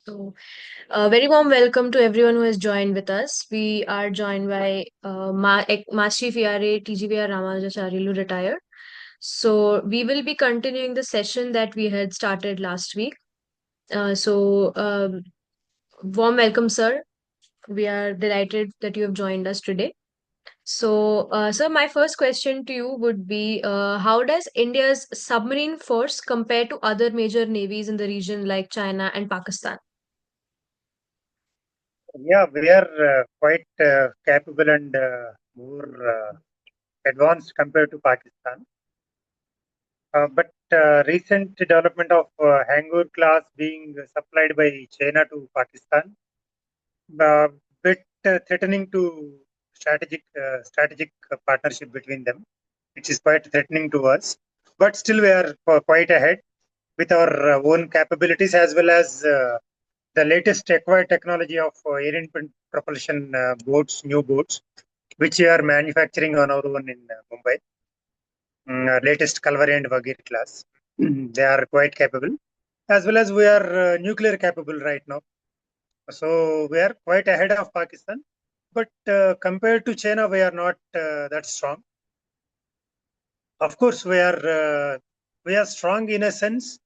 So, very warm welcome to everyone who has joined with us. We are joined by Master Chief ERA TGVR Ramanujacharyulu retired. So, we will be continuing the session that we had started last week. Warm welcome, sir. We are delighted that you have joined us today. Sir, my first question to you would be how does India's submarine force compare to other major navies in the region like China and Pakistan? Yeah, we are quite capable and more advanced compared to Pakistan. But recent development of Hangur class being supplied by China to Pakistan, uh, bit threatening to strategic partnership between them, which is quite threatening to us. But still, we are quite ahead with our own capabilities as well as the latest acquired technology of propulsion new boats, which we are manufacturing on our own in Mumbai. Latest Calvary and Vagir class. They are quite capable, as well as we are nuclear capable right now. So we are quite ahead of Pakistan. But compared to China, we are not that strong. Of course, we are strong in a sense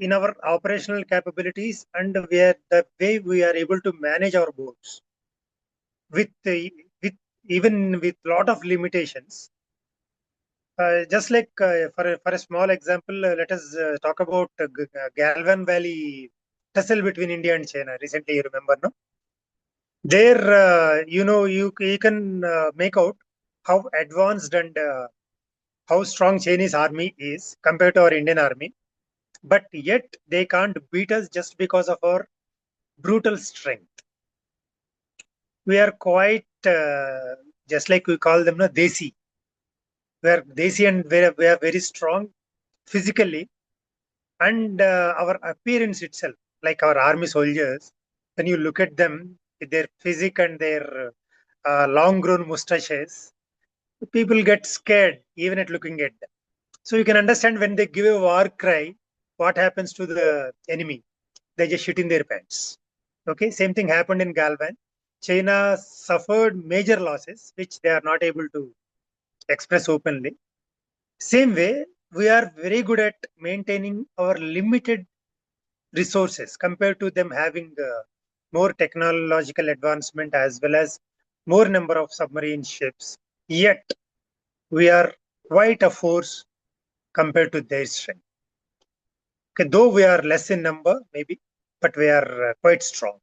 in our operational capabilities, and we are the way we are able to manage our boats with with even with lot of limitations. Just like for a small example, let us talk about Galvan Valley tussle between India and China. Recently, you remember, no? There, you can make out how advanced and how strong Chinese army is compared to our Indian army. But yet they can't beat us just because of our brutal strength. We are quite just like we call them, no, desi. We are desi and we are very strong physically, and our appearance itself, like our army soldiers, when you look at them with their physique and their long grown mustaches, people get scared even at looking at them. So you can understand when they give a war cry, what happens to the enemy? They just shit in their pants. Okay, same thing happened in Galvan. China suffered major losses, which they are not able to express openly. Same way, we are very good at maintaining our limited resources compared to them having more technological advancement as well as more number of submarine ships. Yet, we are quite a force compared to their strength. Okay, though we are less in number, maybe, but we are quite strong.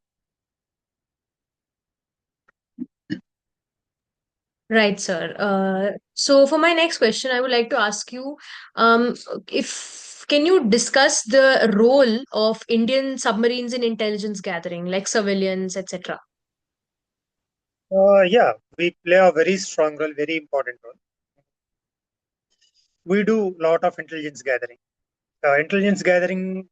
Right, sir. So for my next question, I would like to ask you, if can you discuss the role of Indian submarines in intelligence gathering, like surveillance, etc.? Yeah, we play a very strong role, very important role. We do a lot of intelligence gathering. Intelligence gathering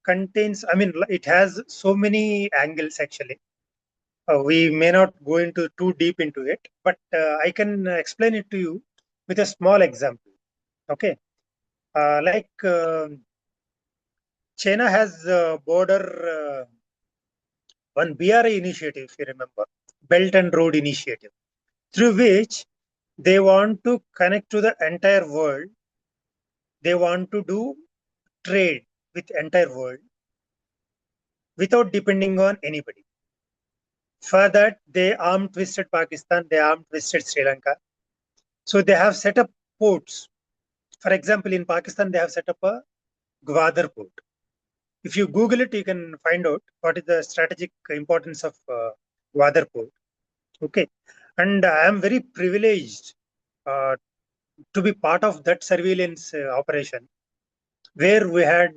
contains, I mean, it has so many angles actually. We may not go into too deep into it, but I can explain it to you with a small example. Okay, like China has border one BRI initiative, if you remember, Belt and Road Initiative, through which they want to connect to the entire world. They want to do trade with entire world without depending on anybody. For that, they armed twisted Pakistan, they armed twisted Sri Lanka. So they have set up ports. For example, in Pakistan, they have set up a Gwadar port. If you Google it, you can find out what is the strategic importance of Gwadar port. Okay, and I am very privileged uh, to be part of that surveillance operation where we had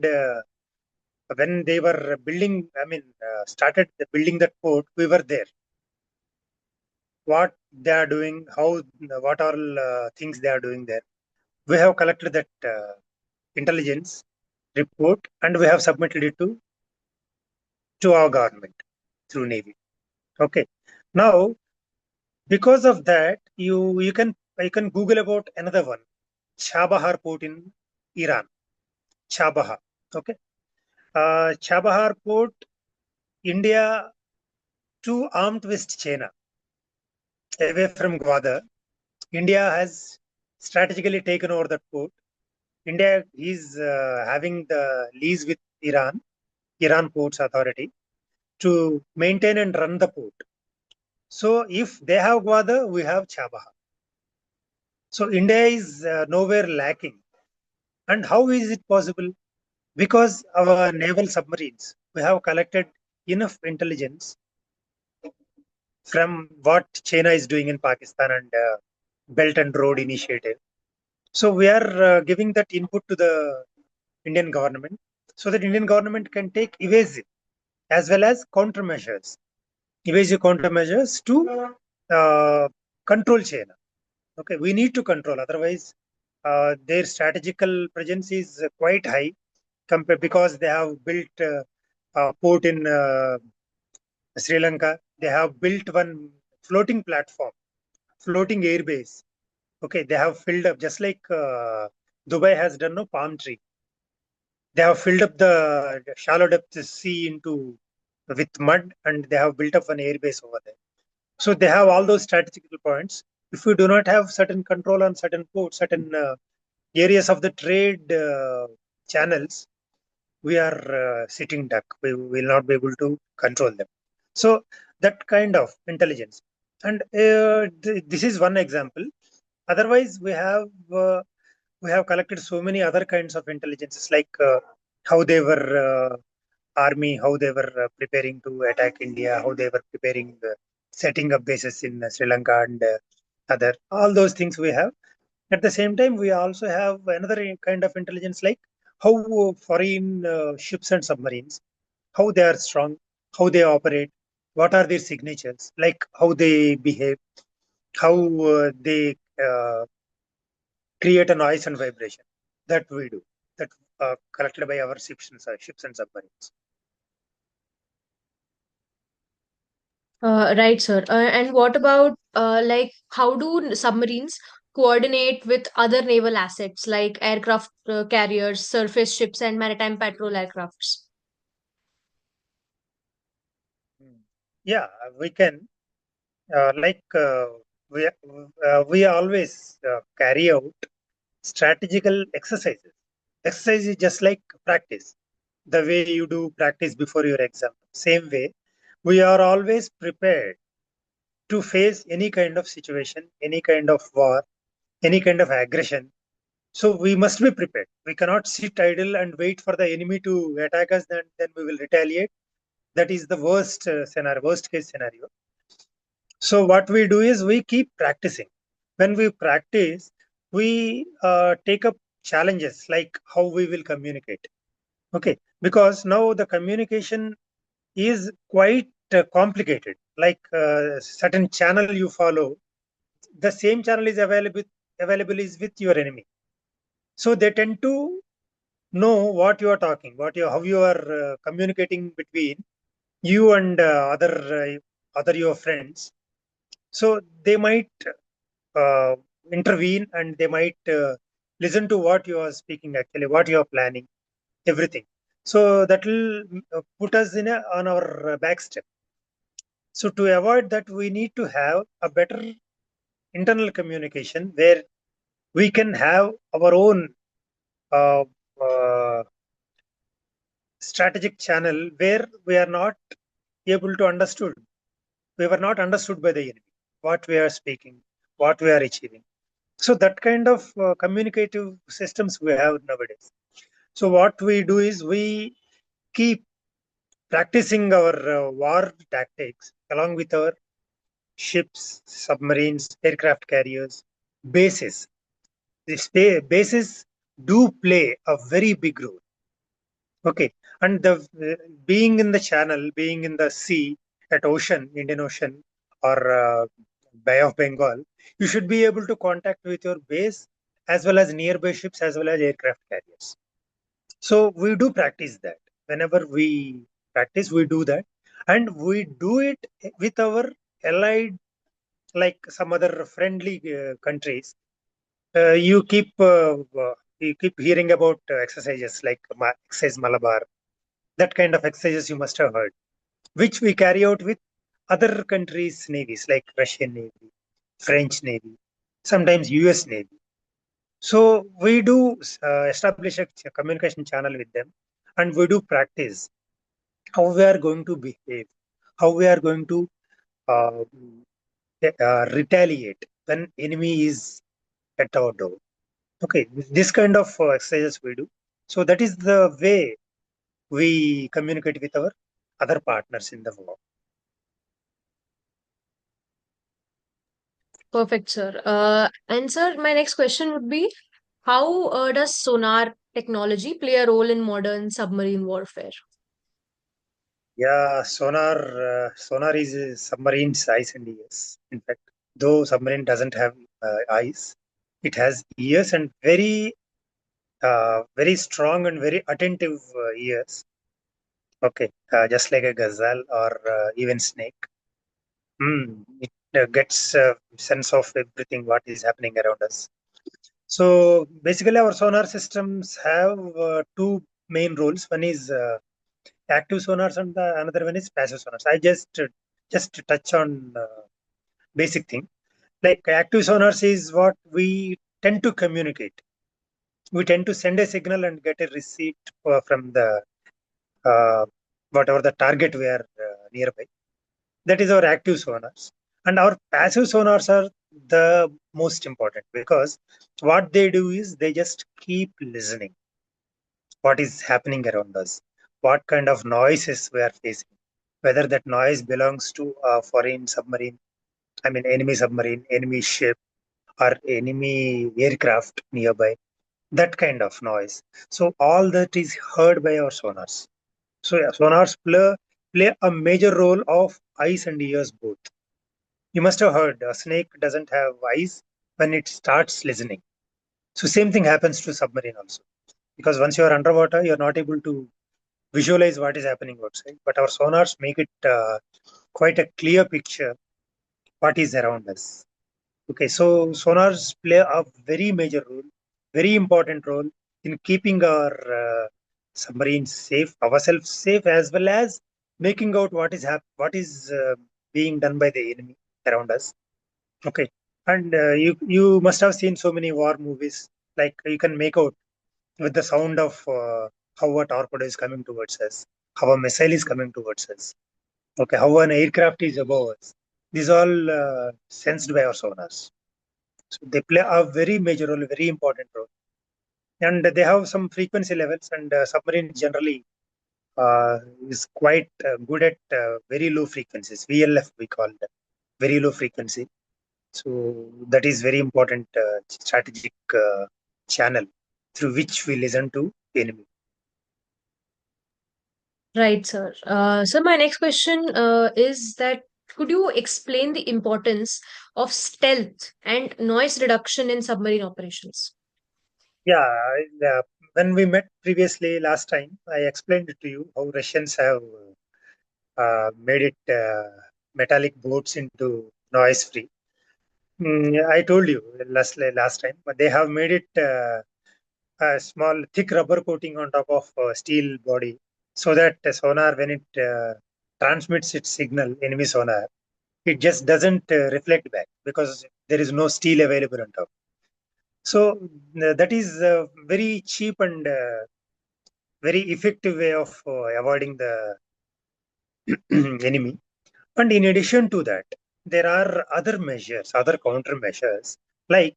when they were building. I mean, started building that port. We were there. What they are doing, how, what all things they are doing there. We have collected that intelligence report and we have submitted it to our government through Navy. Okay. Now, because of that, you can Google about another one, Chabahar port in Iran. Chabahar. Okay. Chabahar port, India to armed with China, away from Gwadar. India has strategically taken over that port. India is having the lease with Iran Ports Authority, to maintain and run the port. So if they have Gwadar, we have Chabahar. So India is nowhere lacking. And how is it possible? Because our naval submarines, we have collected enough intelligence from what China is doing in Pakistan and Belt and Road Initiative. So we are giving that input to the Indian government so that Indian government can take evasive as well as countermeasures to control China. Okay, we need to control, otherwise their strategical presence is quite high compared, because they have built a port in Sri Lanka. They have built one floating platform, floating airbase. Okay, they have filled up just like Dubai has done no palm tree. They have filled up the shallow depth sea into with mud, and they have built up an airbase over there. So they have all those strategical points. If we do not have certain control on certain ports, certain areas of the trade channels, we are sitting duck. We will not be able to control them. So that kind of intelligence, and this is one example. Otherwise, we have collected so many other kinds of intelligences, like how they were army, how they were preparing to attack India, how they were preparing setting up bases in Sri Lanka and other all those things we have. At the same time, we also have another kind of intelligence, like how foreign ships and submarines, how they are strong, how they operate, what are their signatures, like how they behave, how they create a noise and vibration. That we do. That collected by our ships and submarines. Right, sir. And what about like how do submarines coordinate with other naval assets like aircraft carriers, surface ships, and maritime patrol aircrafts? Hmm. Yeah, we can. Like we always carry out strategical exercises. Exercise is just like practice. The way you do practice before your exam. Same way, we are always prepared to face any kind of situation, any kind of war, any kind of aggression. So we must be prepared. We cannot sit idle and wait for the enemy to attack us, then we will retaliate. That is the worst scenario, worst case scenario. So what we do is we keep practicing. When we practice, we take up challenges like how we will communicate. Okay, because now the communication is quite complicated. Like certain channel you follow, the same channel is available is with your enemy. So they tend to know what you are talking, how you are communicating between you and other your friends. So they might uh, intervene, and they might listen to what you are speaking, actually what you are planning, everything. So that will put us on our back step. So to avoid that, we need to have a better internal communication where we can have our own uh, uh, strategic channel where we are not able to understood. We were not understood by the enemy, what we are speaking, what we are achieving. So that kind of communicative systems we have nowadays. So what we do is we keep practicing our war tactics along with our ships, submarines, aircraft carriers, bases. Bases do play a very big role. Okay, and the being in the channel, being in the sea, at ocean, Indian Ocean, or Bay of Bengal, you should be able to contact with your base as well as nearby ships as well as aircraft carriers. So we do practice that. Whenever we practice, we do that, and we do it with our allied, like some other friendly countries. Uh, you keep uh, you keep hearing about exercises like exercise Malabar, That kind of exercises you must have heard, which we carry out with other countries' navies like Russian Navy, French Navy, sometimes US Navy. So we do establish a communication channel with them, and we do practice how we are going to behave, how we are going to uh, retaliate when enemy is at our door. Okay, this kind of exercises we do. So that is the way we communicate with our other partners in the war. Perfect, sir. And sir, my next question would be, how does sonar technology play a role in modern submarine warfare? Yeah, sonar is a submarine's eyes and ears. In fact, though submarine doesn't have eyes, it has ears and very strong and very attentive ears. Okay, just like a gazelle or even snake. It gets a sense of everything what is happening around us. So basically, our sonar systems have two main roles. One is active sonars, and the another one is passive sonars. I just touch on basic thing. Like active sonars is what we tend to communicate. We tend to send a signal and get a receipt from the uh, whatever the target we are nearby. That is our active sonars. And our passive sonars are the most important because what they do is they just keep listening what is happening around us, what kind of noises we are facing, whether that noise belongs to a foreign submarine, I mean enemy submarine, enemy ship, or enemy aircraft nearby, that kind of noise. So all that is heard by our sonars. So yeah, sonars play a major role of eyes and ears both. You must have heard a snake doesn't have eyes when it starts listening. So same thing happens to submarine also. Because once you are underwater, you're not able to visualize what is happening outside. But our sonars make it quite a clear picture what is around us. Okay, so sonars play a very major role, very important role in keeping our submarines safe, ourselves safe, as well as making out what is being done by the enemy around us. Okay, and you must have seen so many war movies. Like you can make out with the sound of how a torpedo is coming towards us, how a missile is coming towards us. Okay, how an aircraft is above us. These all sensed by our sonars. So they play a very major role, very important role, and they have some frequency levels. And submarine generally uh, is quite good at very low frequencies. VLF we call them, very low frequency. So that is very important strategic channel through which we listen to enemy. Right, sir. So my next question is that, could you explain the importance of stealth and noise reduction in submarine operations? Yeah, when we met previously last time, I explained to you how Russians have made it metallic boats into noise free. I told you last time, but they have made it a small thick rubber coating on top of steel body, so that sonar when it transmits its signal, enemy sonar, it just doesn't reflect back because there is no steel available on top. So that is a very cheap and very effective way of avoiding the enemy. And in addition to that, there are other measures, other countermeasures, like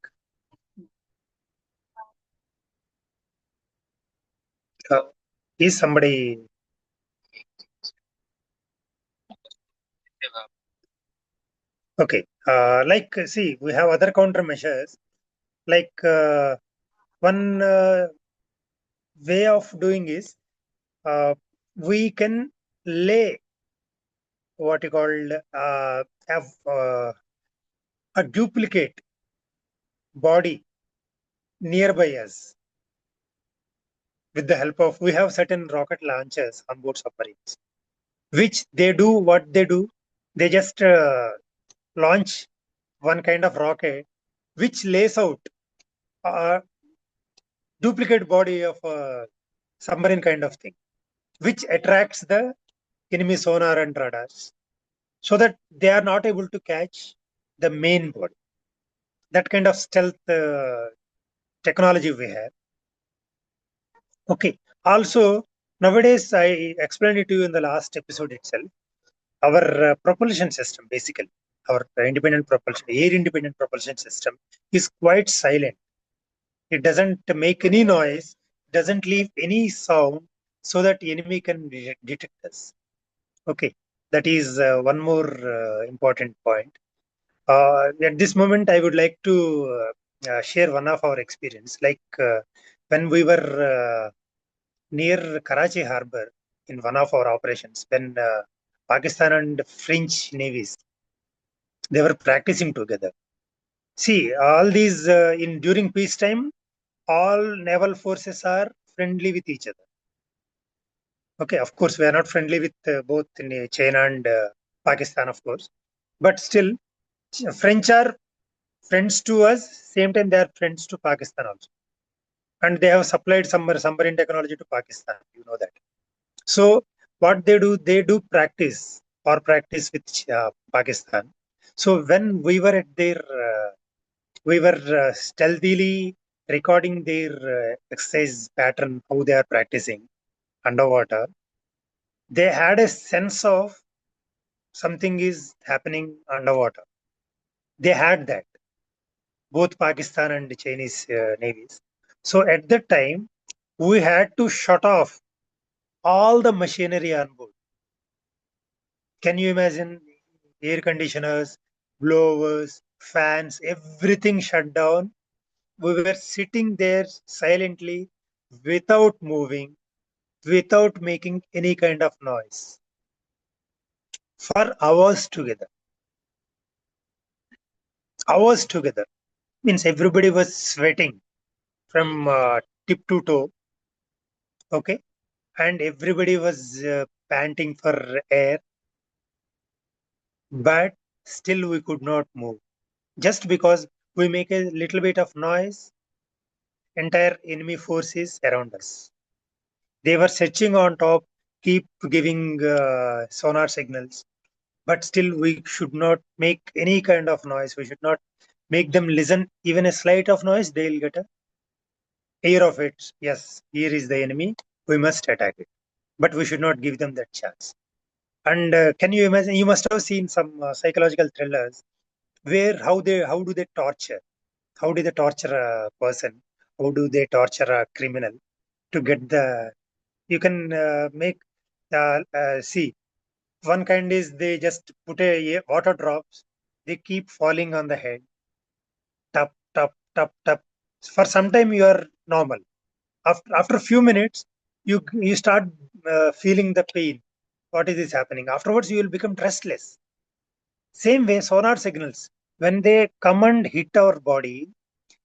uh, is somebody okay? Like see, we have other countermeasures. Like one way of doing is we can lay what you called have a duplicate body nearby us with the help of we have certain rocket launchers on board submarines, which they do what they do. They just launch one kind of rocket which lays out a duplicate body of a submarine kind of thing. which attracts the enemy sonar and radars so that they are not able to catch the main body. That kind of stealth technology we have. Okay. Also, nowadays, I explained it to you in the last episode itself. Our propulsion system, basically, our independent propulsion, air independent propulsion system, is quite silent. It doesn't make any noise, doesn't leave any sound, so that enemy can detect us. Okay, that is one more important point. At this moment, I would like to share one of our experience. Like when we were near Karachi harbor in one of our operations, when Pakistan and French navies, they were practicing together. See, all these in during peacetime, all naval forces are friendly with each other. Okay, of course, we are not friendly with both in, China and Pakistan, of course, but still, French are friends to us. Same time, they are friends to Pakistan also, and they have supplied submarine technology to Pakistan. You know that. So what they do practice or practice with Pakistan. So when we were at their, we were stealthily recording their exercise pattern, how they are practicing underwater. They had a sense of something is happening underwater. They had that, both Pakistan and the Chinese navies. So at that time, we had to shut off all the machinery on board. Can you imagine air conditioners, blowers, fans, everything shut down? We were sitting there silently without moving, without making any kind of noise for hours together. Hours together. Means everybody was sweating from tip to toe. Okay. And everybody was panting for air, but still we could not move. Just because we make a little bit of noise, entire enemy forces around us. They were searching on top, keep giving sonar signals, but still we should not make any kind of noise. We should not make them listen even a slight of noise. They'll get a air of it. Yes, here is the enemy. We must attack it, but we should not give them that chance. And can you imagine? You must have seen some psychological thrillers where how do they torture? How do they torture a person? How do they torture a criminal to get the? You can make see, one kind is they just put a water drops. They keep falling on the head, tap tap tap tap. For some time you are normal. After a few minutes, you start feeling the pain. What is this happening? Afterwards, you will become restless. Same way, sonar signals, when they come and hit our body,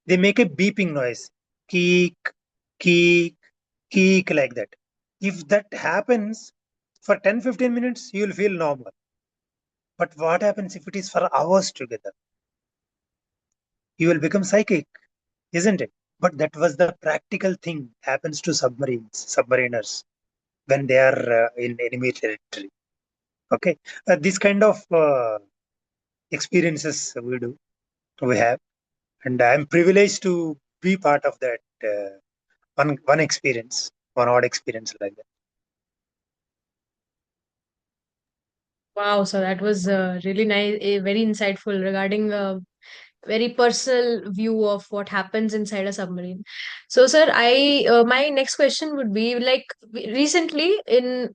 they make a beeping noise. Keek, keek, keek, like that. If that happens for 10-15 minutes, you will feel normal. But what happens if it is for hours together? You will become psychic, isn't it? But that was the practical thing happens to submariners when they are in enemy territory. Okay, this kind of experiences we have, and I'm privileged to be part of that one experience, one odd experience like that. Wow, so that was really nice, very insightful regarding very personal view of what happens inside a submarine. So, sir, I my next question would be like recently in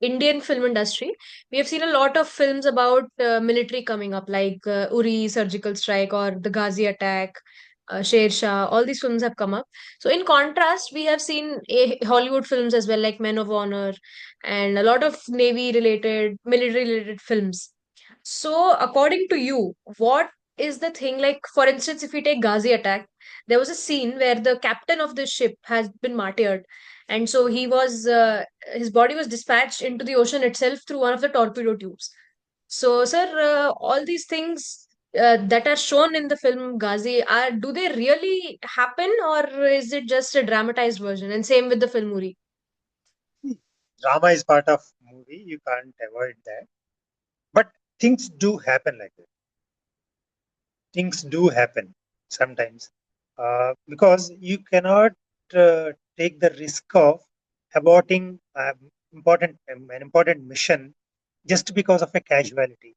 Indian film industry, we have seen a lot of films about military coming up, like Uri, Surgical Strike, or the Ghazi attack. Sher Shah, all these films have come up. So, in contrast, we have seen Hollywood films as well, like Men of Honor, and a lot of Navy related, military related films. So, according to you, what is the thing like, for instance, if we take Ghazi attack, there was a scene where the captain of the ship has been martyred, and so he was his body was dispatched into the ocean itself through one of the torpedo tubes. So, sir, all these things that are shown in the film Ghazi, are do they really happen, or is it just a dramatized version? And same with the film Uri. drama is part of movie. You can't avoid that. But things do happen like that. Things do happen sometimes because you cannot take the risk of aborting an important mission just because of a casualty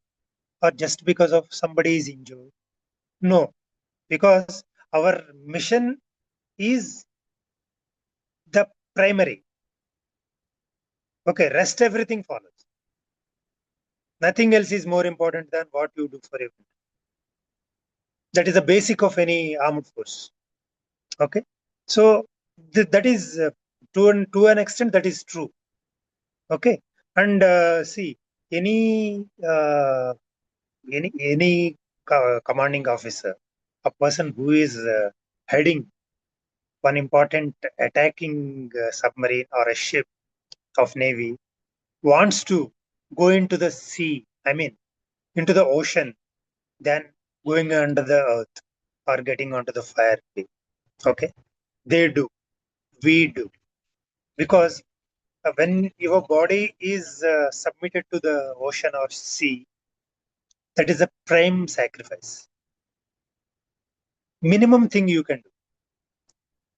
or just because of somebody is injured. No, because our mission is the primary. Okay, rest everything follows. Nothing else is more important than what you do for your country. That is the basic of any armed force. Okay, so that is to an extent that is true. Okay, and see any commanding officer, a person who is heading one important attacking submarine or a ship of navy wants to go into the sea. I mean, into the ocean, than going under the earth or getting onto the fire pit. Okay, they do. We do because when your body is submitted to the ocean or sea, that is a prime sacrifice. Minimum thing you can do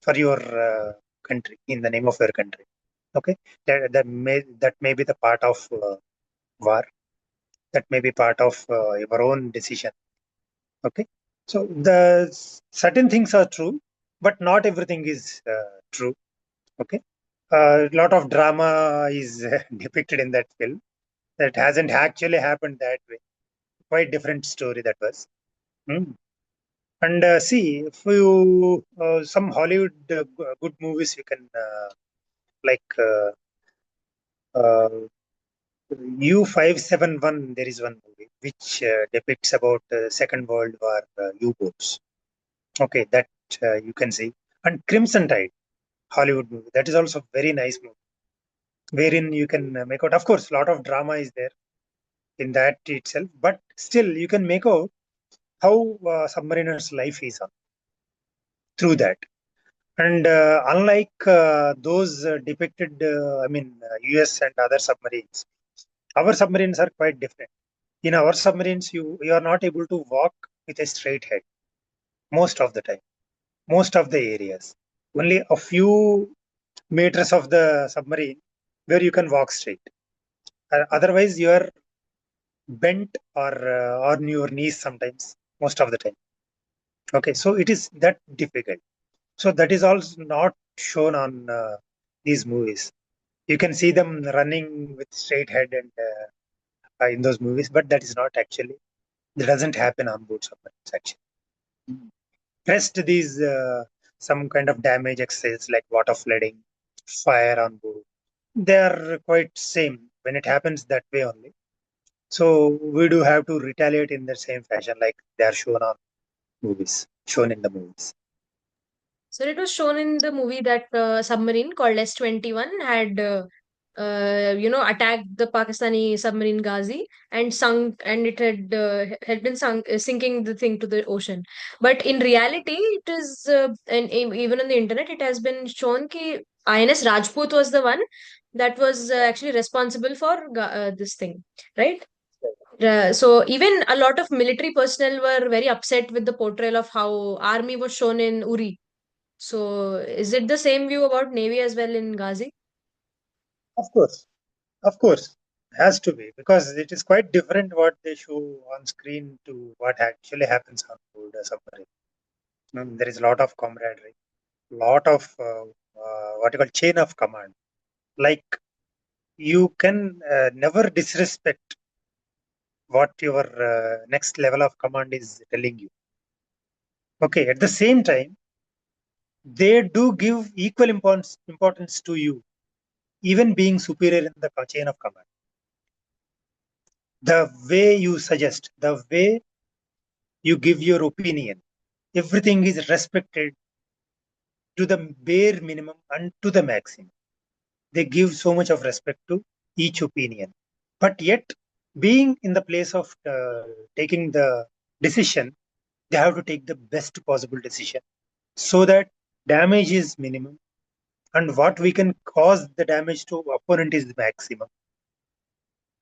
for your country in the name of your country. Okay, that may be the part of war. That may be part of your own decision. Okay, so the certain things are true, but not everything is true. Okay, a lot of drama is depicted in that film. That hasn't actually happened that way. Quite different story that was. Hmm. And see, if you some Hollywood good movies, you can like uh, U-571. There is one movie which depicts about Second World War U-boats. Okay, that you can see. And Crimson Tide, Hollywood movie. That is also very nice movie, wherein you can make out. Of course, a lot of drama is there in that itself, but still you can make out how submariner's life is through that. And unlike those depicted, US and other submarines, our submarines are quite different. In our submarines, you are not able to walk with a straight head most of the time, most of the areas. Only a few meters of the submarine where you can walk straight. Otherwise, you are bent or on your knees sometimes, most of the time. Okay, so it is that difficult. So that is also not shown on these movies. You can see them running with straight head and in those movies, but that is not actually. That doesn't happen on board submarines actually. Rest these some kind of damage exercises like water flooding, fire on board. They are quite same when it happens that way only. So we do have to retaliate in the same fashion like they are shown on movies, shown in the movies. So it was shown in the movie that submarine called S-21 had attacked the Pakistani submarine Ghazi and sunk, and it had been sunk, sinking the thing to the ocean. But in reality, it is and even on the internet, it has been shown that INS Rajput was the one that was actually responsible for this thing, right? So even a lot of military personnel were very upset with the portrayal of how army was shown in Uri. So, is it the same view about Navy as well in Ghazi? Of course, of course, has to be because it is quite different what they show on screen to what actually happens on board a submarine. There is a lot of camaraderie, lot of what you call chain of command. Like you can never disrespect what your next level of command is telling you. Okay, at the same time, they do give equal importance to you, even being superior in the chain of command. The way you suggest, the way you give your opinion, everything is respected to the bare minimum and to the maximum. They give so much of respect to each opinion. But yet, being in the place of taking the decision, they have to take the best possible decision so that damage is minimum and what we can cause the damage to opponent is the maximum.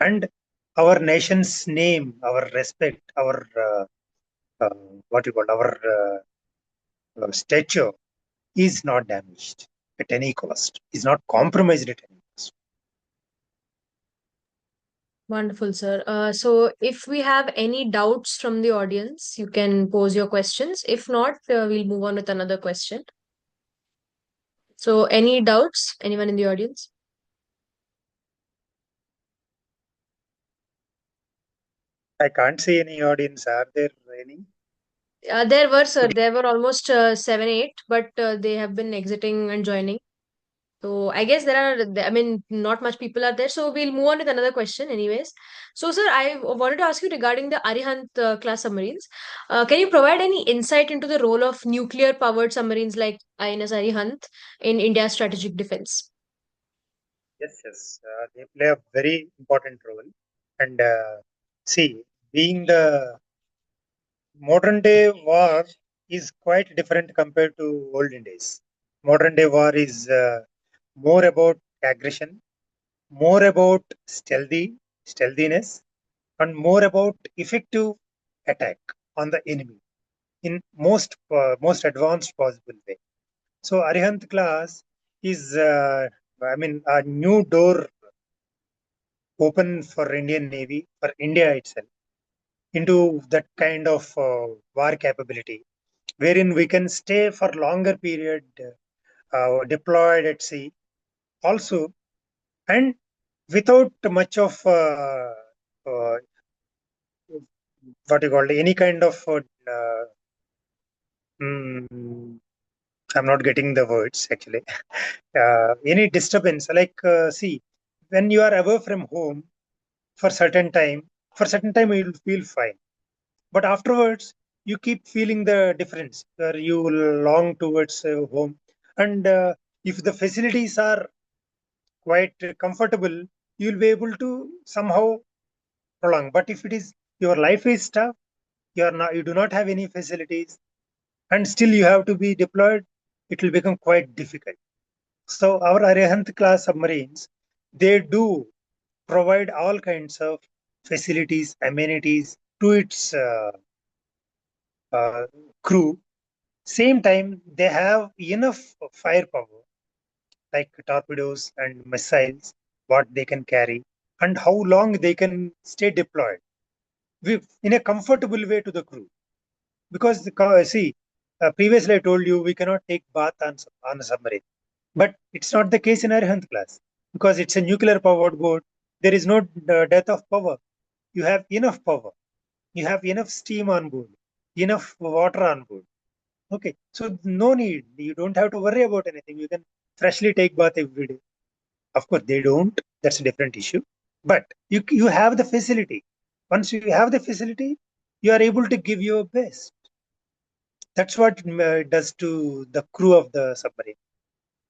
And our nation's name, our respect, our uh, what you call stature is not damaged at any cost, is not compromised at any cost. Wonderful, sir. So, if we have any doubts from the audience, you can pose your questions. If not, we'll move on with another question. So, any doubts? Anyone in the audience? I can't see any audience. Are there any? There were, sir. Could There were almost seven, eight, but they have been exiting and joining. So I guess I mean, not much people are there. So we'll move on with another question, anyways. So, sir, I wanted to ask you regarding the Arihant class submarines. Can you provide any insight into the role of nuclear powered submarines like INS Arihant in India's strategic defense? yes, they play a very important role. And see, being the modern day war is quite different compared to olden days. Modern day war is more about aggression, more about stealthiness, and more about effective attack on the enemy in most advanced possible way. So Arihant class is, I mean, a new door open for Indian Navy, for India itself, into that kind of war capability, wherein we can stay for longer period deployed at sea, also, and without much of uh, what you call any kind of mm, I'm not getting the words actually. Any disturbance, like see, when you are away from home for certain time you'll feel fine, but afterwards you keep feeling the difference where you long towards home. And if the facilities are quite comfortable, you'll be able to somehow prolong. But if it is your life is tough, you do not have any facilities, and still you have to be deployed, it will become quite difficult. So our Arihant class submarines, they do provide all kinds of facilities, amenities to its uh, crew. Same time, they have enough firepower, like torpedoes and missiles, what they can carry, and how long they can stay deployed in a comfortable way to the crew. Because see, previously I told you we cannot take bath on a submarine, but it's not the case in Arihant class because it's a nuclear powered boat. There is no death of power. You have enough power. You have enough steam on board, enough water on board. Okay, so no need. You don't have to worry about anything. You can freshly take bath every day. Of course, they don't. That's a different issue. But you have the facility. Once you have the facility, you are able to give your best. That's what it does to the crew of the submarine.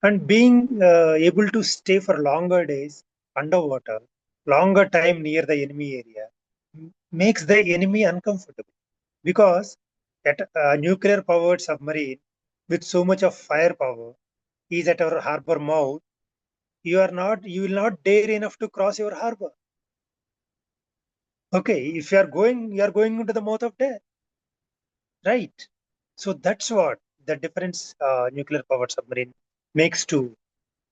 And being able to stay for longer days underwater, longer time near the enemy area, makes the enemy uncomfortable. Because at a nuclear powered submarine with so much of firepower is at our harbor mouth, you will not dare enough to cross your harbor. Okay, if you are going into the mouth of death, right? So that's what the difference nuclear powered submarine makes to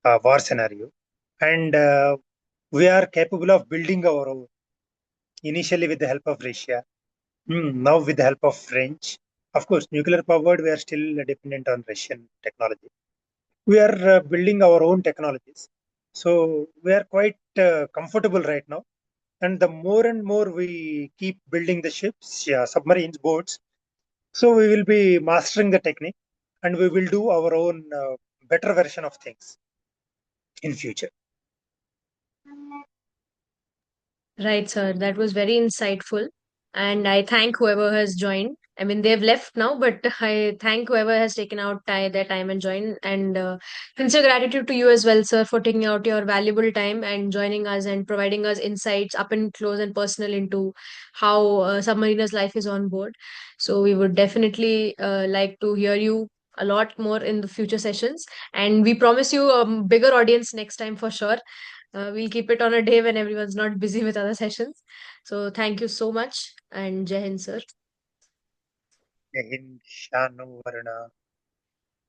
war scenario. And we are capable of building our own, initially with the help of Russia, now with the help of French. Of course, nuclear powered, we are still dependent on Russian technology. We are building our own technologies. So we are quite comfortable right now. And the more and more we keep building the ships, yeah, submarines, boats, so we will be mastering the technique and we will do our own better version of things in future. Right, sir. That was very insightful. And I thank whoever has joined. I mean, they've left now, but I thank whoever has taken out their time and joined. And sincere gratitude to you as well, sir, for taking out your valuable time and joining us and providing us insights up and close and personal into how submariner's life is on board. So we would definitely like to hear you a lot more in the future sessions. And we promise you a bigger audience next time for sure. We'll keep it on a day when everyone's not busy with other sessions. So thank you so much and Jai Hind, sir. Jai Hind, Shanu Varna.